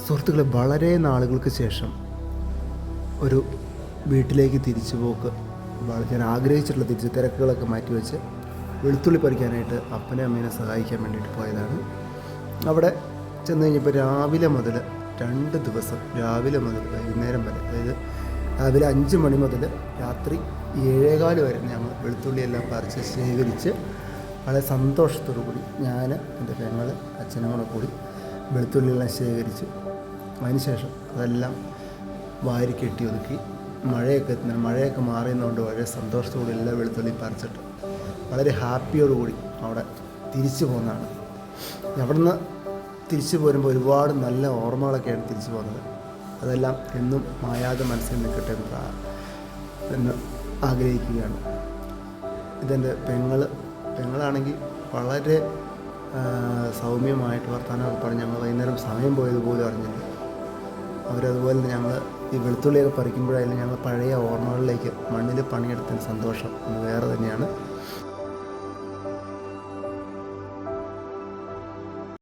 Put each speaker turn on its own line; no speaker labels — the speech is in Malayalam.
സുഹൃത്തുക്കളെ, വളരെ നാളുകൾക്ക് ശേഷം ഒരു വീട്ടിലേക്ക് തിരിച്ചു പോക്ക് ഞാൻ ആഗ്രഹിച്ചിട്ടുള്ള തിരിച്ച് തിരക്കുകളൊക്കെ മാറ്റിവെച്ച് വെളുത്തുള്ളി പറിക്കാനായിട്ട് അപ്പനെ അമ്മേനെ സഹായിക്കാൻ വേണ്ടിയിട്ട് പോയതാണ്. അവിടെ ചെന്ന് കഴിഞ്ഞപ്പോൾ രാവിലെ മുതൽ 2 ദിവസം രാവിലെ മുതൽ വൈകുന്നേരം വരെ, അതായത് രാവിലെ 5 മണി മുതൽ രാത്രി 7:15 വരെ ഞങ്ങൾ വെളുത്തുള്ളിയെല്ലാം പറിച്ച് ശേഖരിച്ച് വളരെ സന്തോഷത്തോടു കൂടി ഞാൻ, എൻ്റെ പെങ്ങൾ, അച്ഛനും കൂടെ കൂടി വെളുത്തുള്ളിയെല്ലാം ശേഖരിച്ച് അതിനുശേഷം അതെല്ലാം വാരി കെട്ടി ഒതുക്കി മഴയൊക്കെ മാറിയെന്നുകൊണ്ട് വളരെ സന്തോഷത്തോടെ എല്ലാ വെളുത്തുള്ളി പറിച്ചിട്ട് വളരെ ഹാപ്പിയോടുകൂടി അവിടെ തിരിച്ചു പോകുന്നതാണ്. അവിടുന്ന് തിരിച്ചു പോരുമ്പോൾ ഒരുപാട് നല്ല ഓർമ്മകളൊക്കെയാണ് തിരിച്ചു പോകുന്നത്. അതെല്ലാം എന്നും മായാതെ മനസ്സിൽ നിൽക്കട്ടെ എന്ന് ആഗ്രഹിക്കുകയാണ്. ഇതെൻ്റെ പെങ്ങളാണെങ്കിൽ വളരെ സൗമ്യമായിട്ട് വർത്തമാനമൊക്കെ പറഞ്ഞ് ഞങ്ങൾ വൈകുന്നേരം സമയം പോയതുപോലും അറിഞ്ഞില്ല. അവരതുപോലെ തന്നെ ഞങ്ങൾ ഈ വെളുത്തുള്ളിയൊക്കെ പറിക്കുമ്പോഴായാലും ഞങ്ങൾ പഴയ ഓർമ്മകളിലേക്ക്, മണ്ണിൽ പണിയെടുത്തതിന് സന്തോഷം ഒന്ന് വേറെ തന്നെയാണ്.